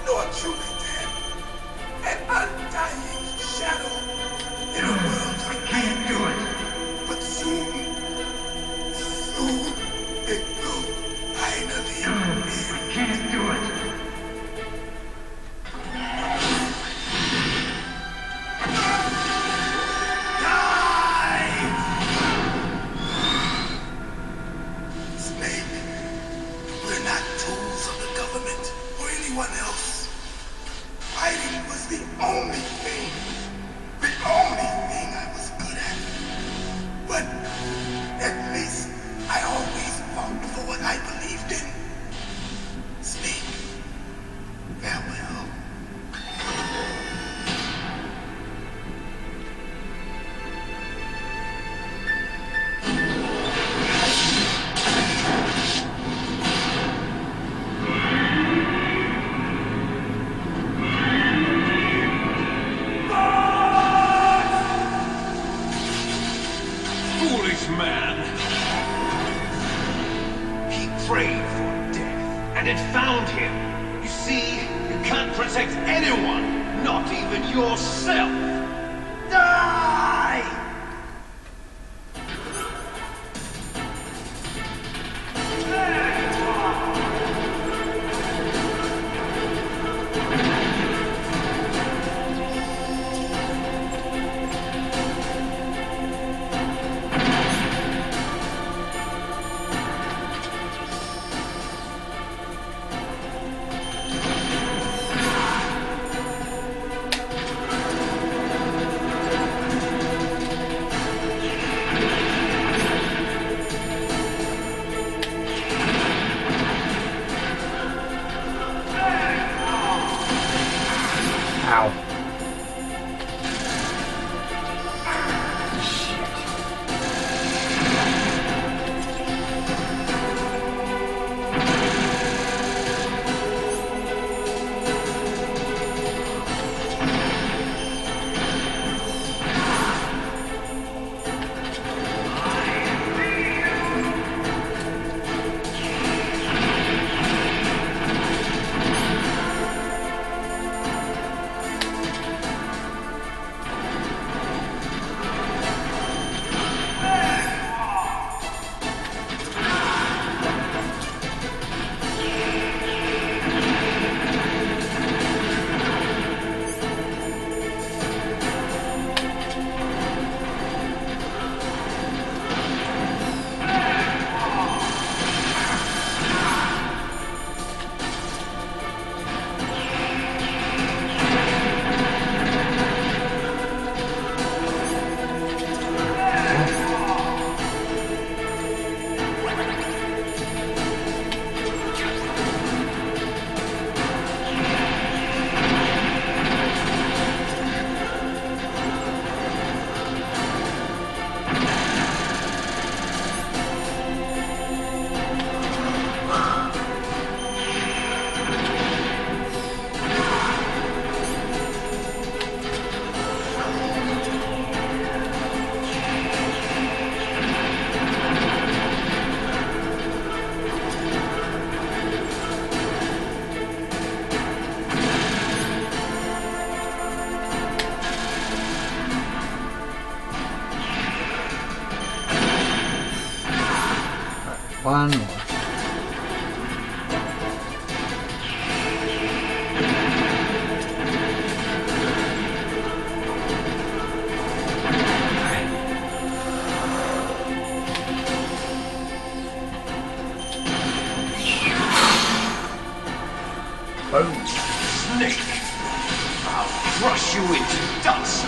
nor truly dead. An undying shadow in a world I can't do it. But soon it will finally end. I can't do it. One more. Boom. Snake! I'll crush you into dust!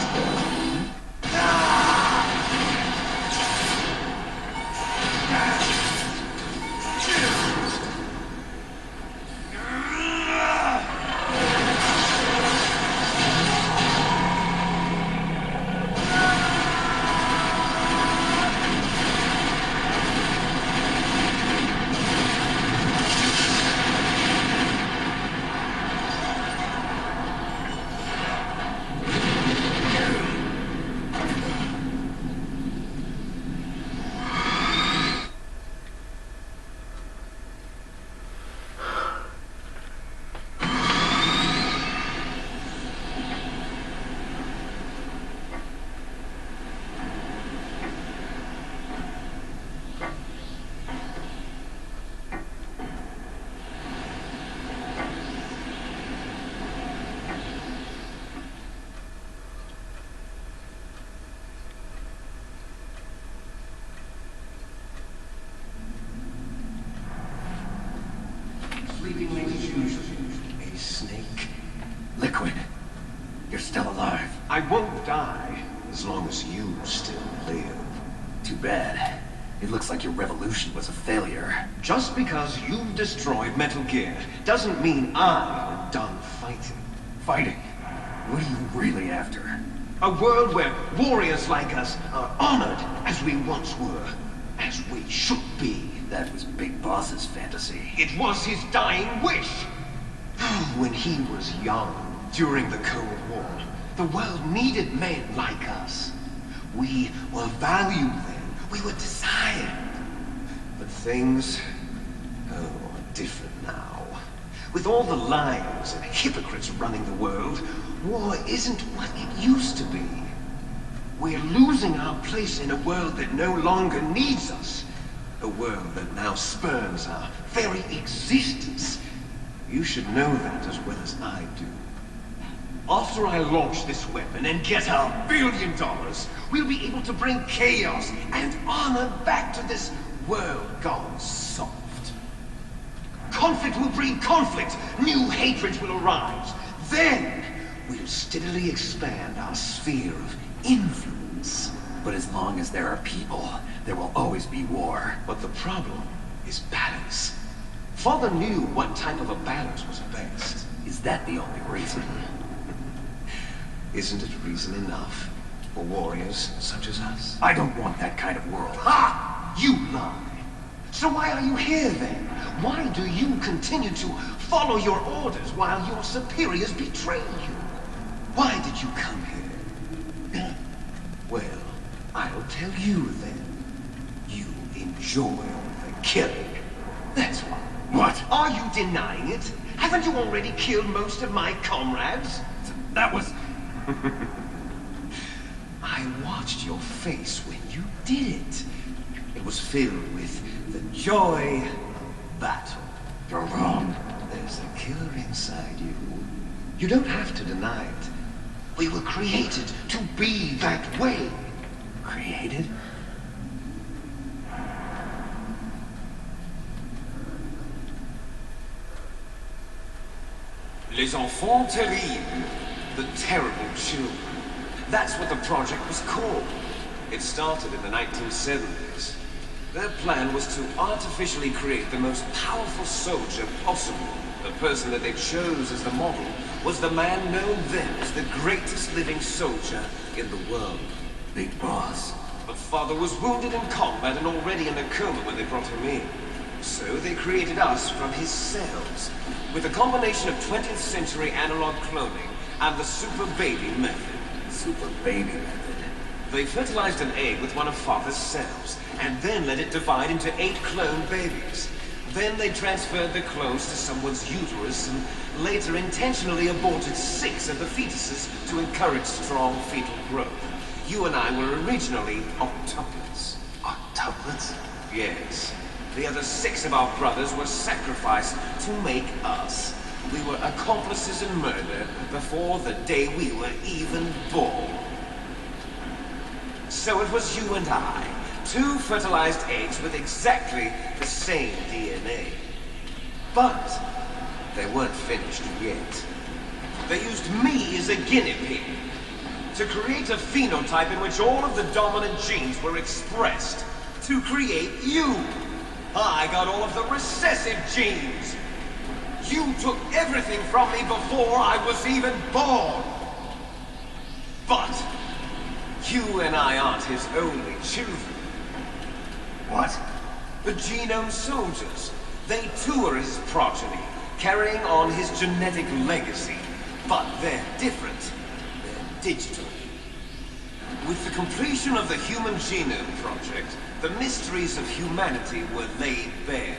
die as long as you still live. Too bad. It looks like your revolution was a failure. Just because you've destroyed Metal Gear doesn't mean I'm done fighting. Fighting? What are you really after? A world where warriors like us are honored as we once were, as we should be. That was Big Boss's fantasy. It was his dying wish. When he was young, during the Cold War, the world needed men like us. We were valued then. We were desired. But things, are different now. With all the liars and hypocrites running the world, war isn't what it used to be. We're losing our place in a world that no longer needs us. A world that now spurns our very existence. You should know that as well as I do. After I launch this weapon and get our $1 billion, we'll be able to bring chaos and honor back to this world gone soft. Conflict will breed conflict. New hatreds will arise. Then, we'll steadily expand our sphere of influence. But as long as there are people, there will always be war. But the problem is balance. Father knew what type of a balance was best. Is that the only reason? Isn't it reason enough for warriors such as us? I don't want that kind of world. Ha! You lie. So why are you here then? Why do you continue to follow your orders while your superiors betray you? Why did you come here? Well, I'll tell you then. You enjoy the killing. That's why. What? Are you denying it? Haven't you already killed most of my comrades? That was... I watched your face when you did it. It was filled with the joy of battle. You're wrong. There's a killer inside you. You don't have to deny it. We were created to be that way. Created? Les enfants terribles. The terrible children. That's what the project was called. It started in the 1970s. Their plan was to artificially create the most powerful soldier possible. The person that they chose as the model was the man known then as the greatest living soldier in the world. Big Boss. But Father was wounded in combat and already in a coma when they brought him in. So they created us from his cells, with a combination of 20th century analog cloning and the super baby method. Super baby method. They fertilized an egg with one of Father's cells, and then let it divide into 8 cloned babies. Then they transferred the clones to someone's uterus, and later intentionally aborted 6 of the fetuses to encourage strong fetal growth. You and I were originally octuplets. Octuplets? Yes. The other 6 of our brothers were sacrificed to make us. We were accomplices in murder before the day we were even born. So it was you and I, 2 fertilized eggs with exactly the same DNA. But they weren't finished yet. They used me as a guinea pig to create a phenotype in which all of the dominant genes were expressed. To create you. I got all of the recessive genes. You took everything from me before I was even born. But you and I aren't his only children. What? The genome soldiers. They too are his progeny, carrying on his genetic legacy. But they're different. They're digital. With the completion of the Human Genome Project, the mysteries of humanity were laid bare.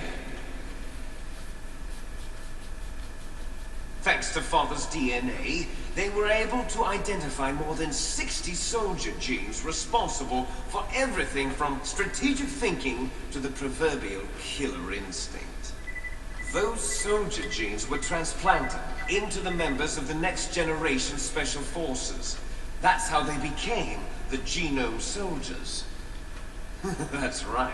Thanks to Father's DNA, they were able to identify more than 60 soldier genes responsible for everything from strategic thinking to the proverbial killer instinct. Those soldier genes were transplanted into the members of the next generation special forces. That's how they became the genome soldiers. That's right.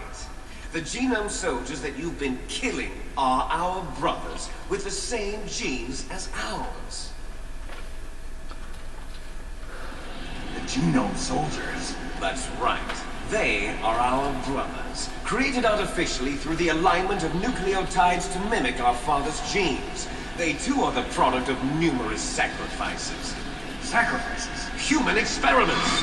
The genome soldiers that you've been killing are our brothers with the same genes as ours. The genome soldiers. That's right. They are our brothers, created artificially through the alignment of nucleotides to mimic our father's genes. They too are the product of numerous sacrifices. Sacrifices? Human experiments!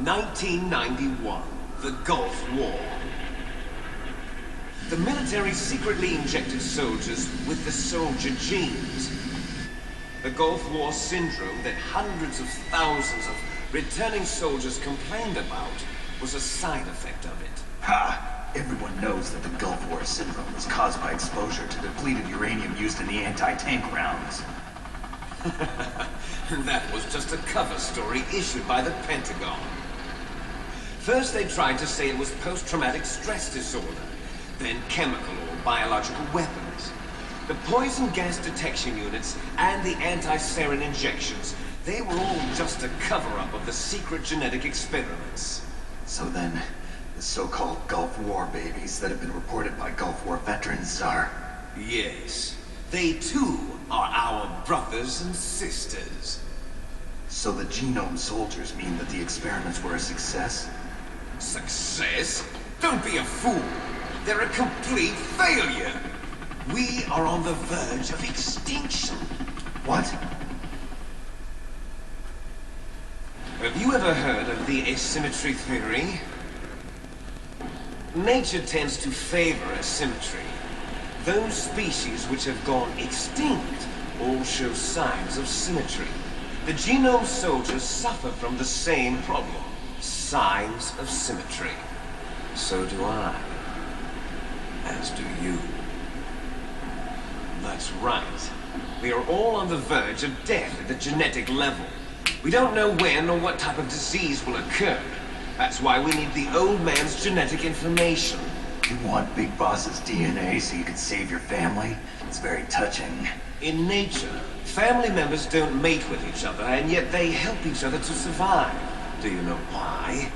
1991, the Gulf War. The military secretly injected soldiers with the soldier genes. The Gulf War syndrome that hundreds of thousands of returning soldiers complained about was a side effect of it. Ha! Everyone knows that the Gulf War syndrome was caused by exposure to depleted uranium used in the anti-tank rounds. That was just a cover story issued by the Pentagon. First they tried to say it was post-traumatic stress disorder, then chemical or biological weapons. The poison gas detection units and the anti-sarin injections, they were all just a cover-up of the secret genetic experiments. So then, the so-called Gulf War babies that have been reported by Gulf War veterans are... Yes. They too are our brothers and sisters. So the genome soldiers mean that the experiments were a success? Success? Don't be a fool. They're a complete failure. We are on the verge of extinction. What? Have you ever heard of the asymmetry theory? Nature tends to favor asymmetry. Those species which have gone extinct all show signs of symmetry. The genome soldiers suffer from the same problem. Signs of symmetry. So do I. As do you. That's right. We are all on the verge of death at the genetic level. We don't know when or what type of disease will occur. That's why we need the old man's genetic information. You want Big Boss's DNA so you can save your family? It's very touching. In nature, family members don't mate with each other, and yet they help each other to survive. Do you know why?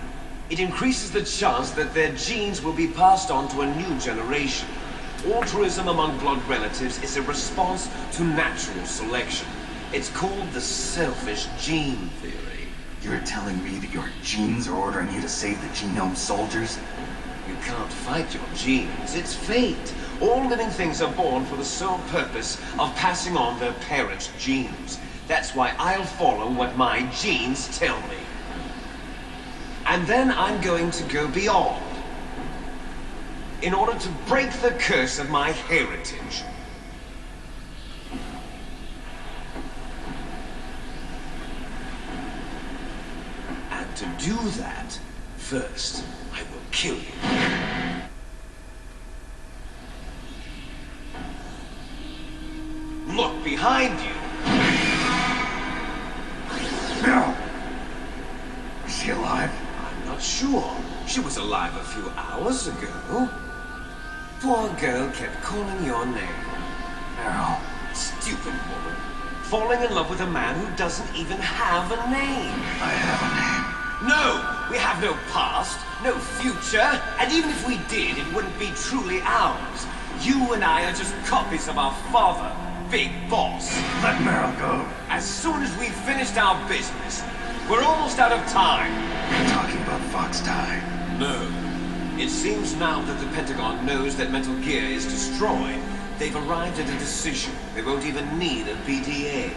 It increases the chance that their genes will be passed on to a new generation. Altruism among blood relatives is a response to natural selection. It's called the selfish gene theory. You're telling me that your genes are ordering you to save the genome soldiers? You can't fight your genes. It's fate. All living things are born for the sole purpose of passing on their parents' genes. That's why I'll follow what my genes tell me. And then I'm going to go beyond. In order to break the curse of my heritage. And to do that, first, I will kill you. Look behind you. No! Is she alive? I'm not sure. She was alive a few hours ago. Poor girl kept calling your name. Meryl. Stupid woman. Falling in love with a man who doesn't even have a name. I have a name. No! We have no past, no future, and even if we did, it wouldn't be truly ours. You and I are just copies of our father, Big Boss. Let Meryl go. As soon as we've finished our business, we're almost out of time. You're talking about Fox Die. No. It seems now that the Pentagon knows that Metal Gear is destroyed. They've arrived at a decision. They won't even need a PDA.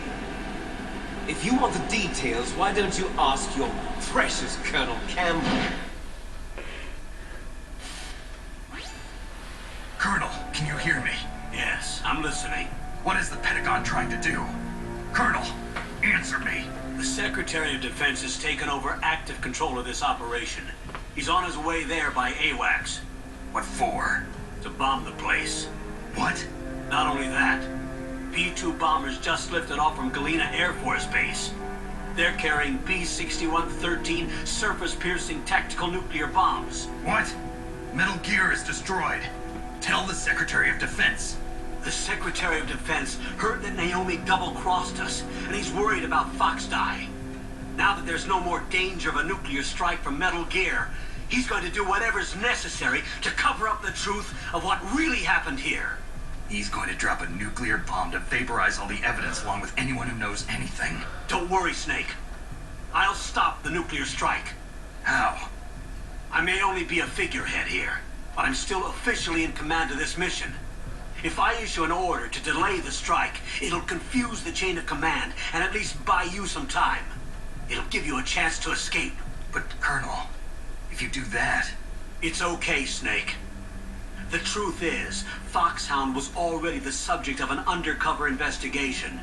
If you want the details, why don't you ask your precious Colonel Campbell? Colonel, can you hear me? Yes, I'm listening. What is the Pentagon trying to do? Colonel, answer me. The Secretary of Defense has taken over active control of this operation. He's on his way there by AWACS. What for? To bomb the place. What? Not only that, B-2 bombers just lifted off from Galena Air Force Base. They're carrying B-6113 surface-piercing tactical nuclear bombs. What? Metal Gear is destroyed. Tell the Secretary of Defense. The Secretary of Defense heard that Naomi double-crossed us, and he's worried about Fox Die. Now that there's no more danger of a nuclear strike from Metal Gear, he's going to do whatever's necessary to cover up the truth of what really happened here. He's going to drop a nuclear bomb to vaporize all the evidence along with anyone who knows anything. Don't worry, Snake. I'll stop the nuclear strike. How? I may only be a figurehead here, but I'm still officially in command of this mission. If I issue an order to delay the strike, it'll confuse the chain of command and at least buy you some time. It'll give you a chance to escape. But, Colonel, if you do that... It's okay, Snake. The truth is, Foxhound was already the subject of an undercover investigation.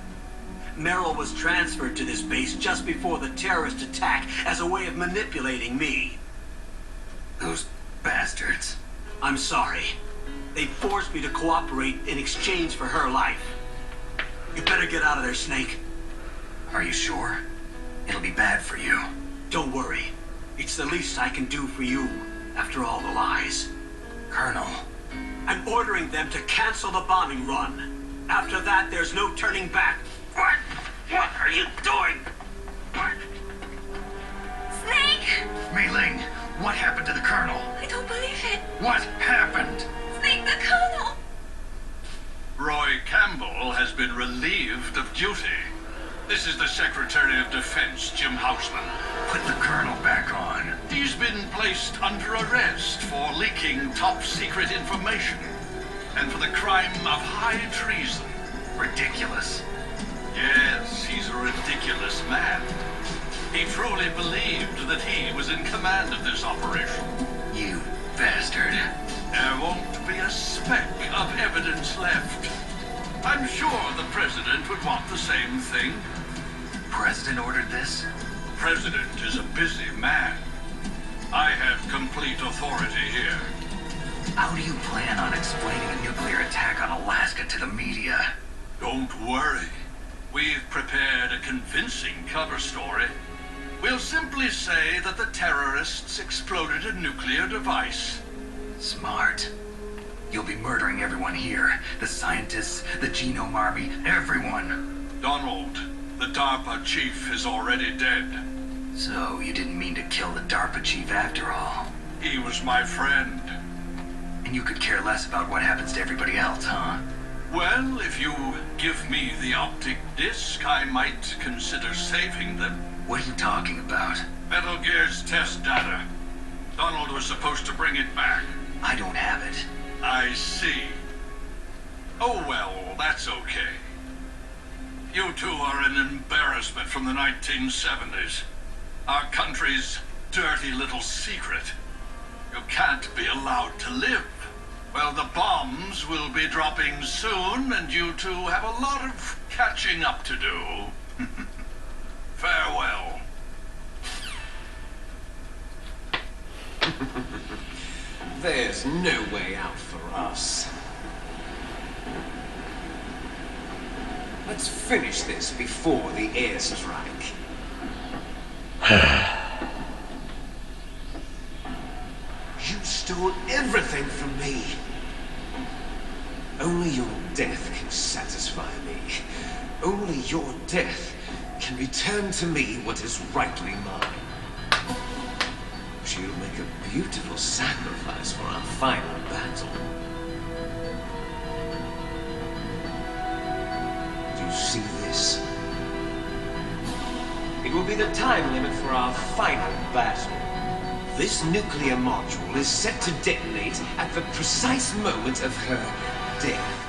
Merrill was transferred to this base just before the terrorist attack as a way of manipulating me. Those bastards. I'm sorry. They forced me to cooperate in exchange for her life. You better get out of there, Snake. Are you sure? It'll be bad for you. Don't worry. It's the least I can do for you, after all the lies. Colonel. I'm ordering them to cancel the bombing run. After that, there's no turning back. What? What are you doing? What? Snake! Mei Ling, what happened to the Colonel? I don't believe it. What happened? Snake, the Colonel! Roy Campbell has been relieved of duty. This is the Secretary of Defense, Jim Houseman. Put the Colonel back on. He's been placed under arrest for leaking top-secret information and for the crime of high treason. Ridiculous. Yes, he's a ridiculous man. He truly believed that he was in command of this operation. You bastard. There won't be a speck of evidence left. I'm sure the President would want the same thing. President ordered this? President is a busy man. I have complete authority here. How do you plan on explaining a nuclear attack on Alaska to the media? Don't worry. We've prepared a convincing cover story. We'll simply say that the terrorists exploded a nuclear device. Smart. You'll be murdering everyone here. The scientists, the Genome Army, everyone. Donald, the DARPA chief, is already dead. So, you didn't mean to kill the DARPA chief after all. He was my friend. And you could care less about what happens to everybody else, huh? Well, if you give me the optic disc, I might consider saving them. What are you talking about? Metal Gear's test data. Donald was supposed to bring it back. I don't have it. I see. Oh well, that's okay. You two are an embarrassment from the 1970s. Our country's dirty little secret. You can't be allowed to live. Well, the bombs will be dropping soon, and you two have a lot of catching up to do. Farewell. There's no way out for us. Let's finish this before the airstrike. You stole everything from me. Only your death can satisfy me. Only your death can return to me what is rightly mine. She'll make a beautiful sacrifice for our final battle. Do you see this? It will be the time limit for our final battle. This nuclear module is set to detonate at the precise moment of her death.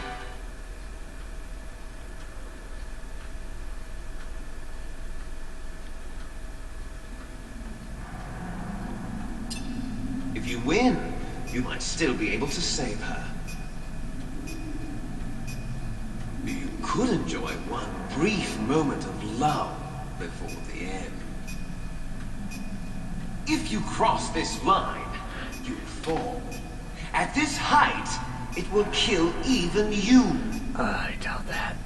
If you win, you might still be able to save her. You could enjoy one brief moment of love before the end. If you cross this line, you'll fall. At this height, it will kill even you. I doubt that.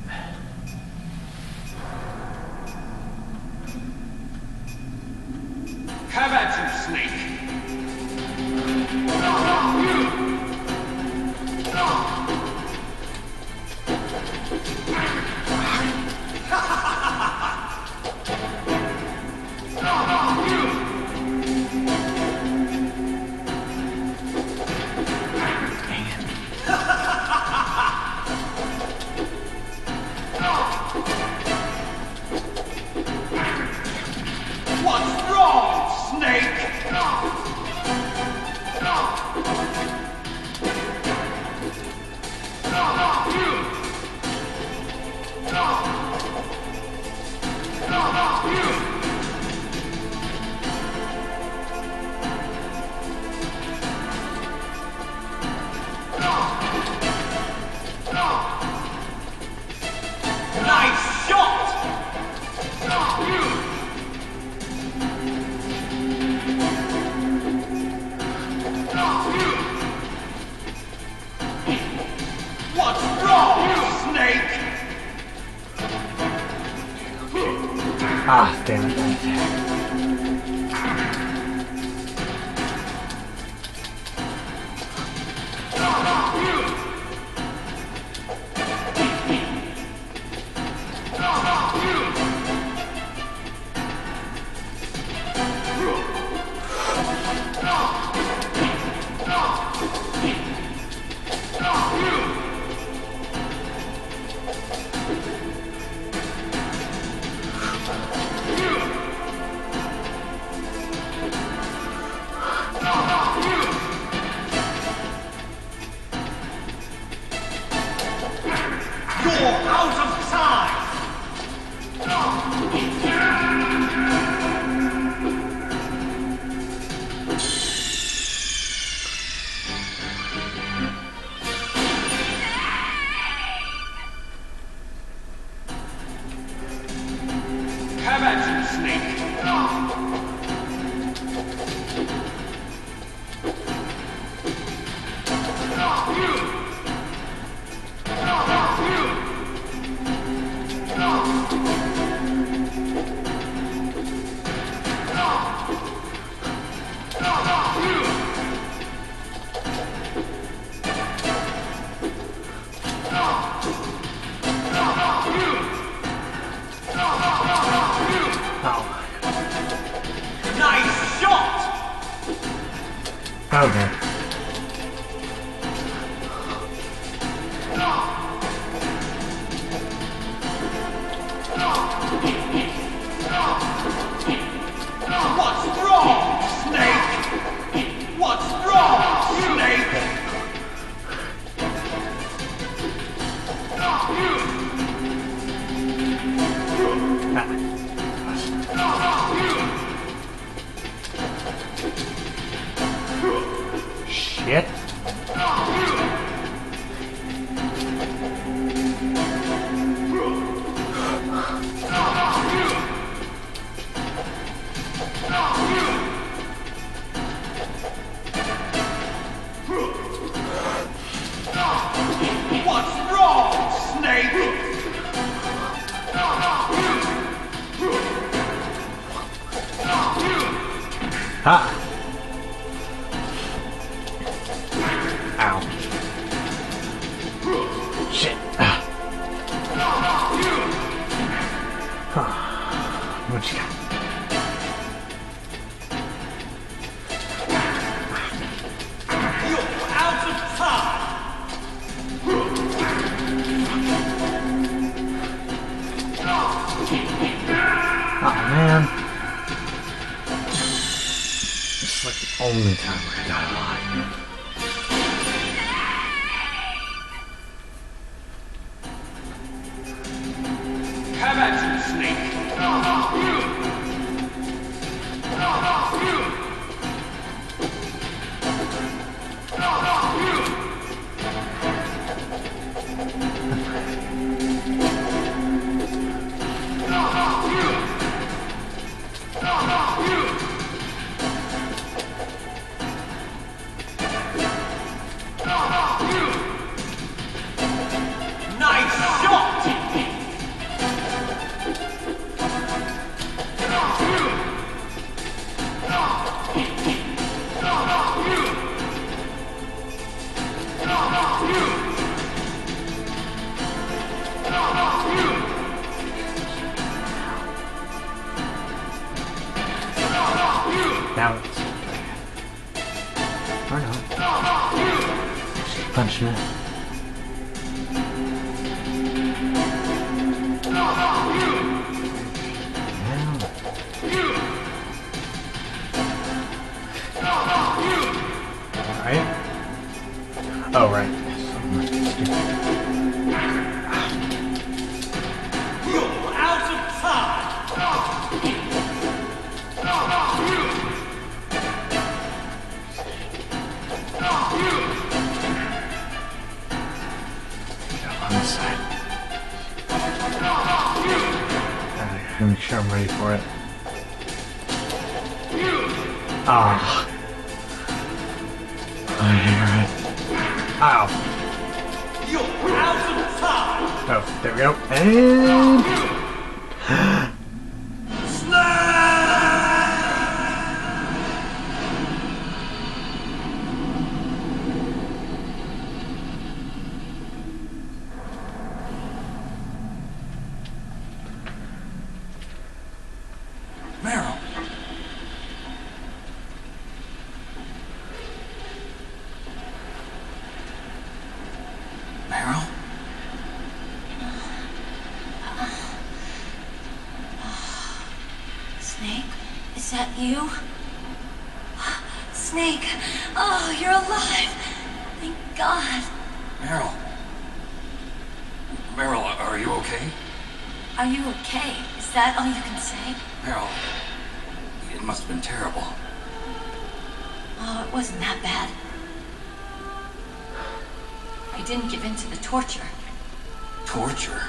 Have at you, Snake. Snake! Ah, damn it. You're out of time! Have at you, Snake! Nice shot! Okay. What's wrong, Snake? What's wrong, Snake? Shit. What's wrong, Snake? Ah. Ow. Shit. What you got? You're out of time! Oh man. This is like the only time I got alive. Have at you, Snake! Nice shot! Now it's or no. Punch me. Alright. Oh, right. You're out of time! On this side. Gotta make sure I'm ready for it. Ah. I hear it. Ow. You're out of time! There we go. And... Meryl. Meryl? Snake, is that you? Snake, oh, you're alive. Thank God. Meryl. Meryl, are you okay? Are you okay? Is that all you can say? Meryl, it must have been terrible. Oh, it wasn't that bad. I didn't give in to the torture. Torture?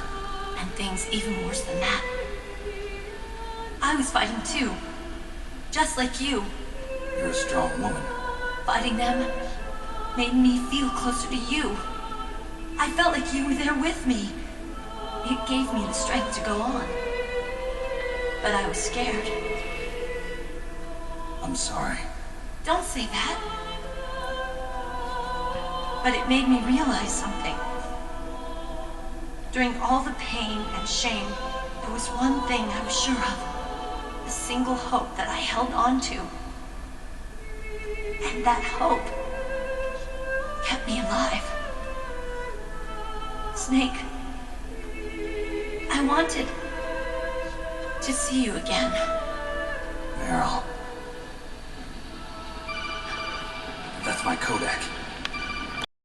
And things even worse than that. I was fighting too. Just like you. You're a strong woman. Fighting them made me feel closer to you. I felt like you were there with me. It gave me the strength to go on. But I was scared. I'm sorry. Don't say that. But it made me realize something. During all the pain and shame, there was one thing I was sure of. A single hope that I held on to. And that hope kept me alive. Snake, I wanted to see you again. Meryl. That's my Kodak.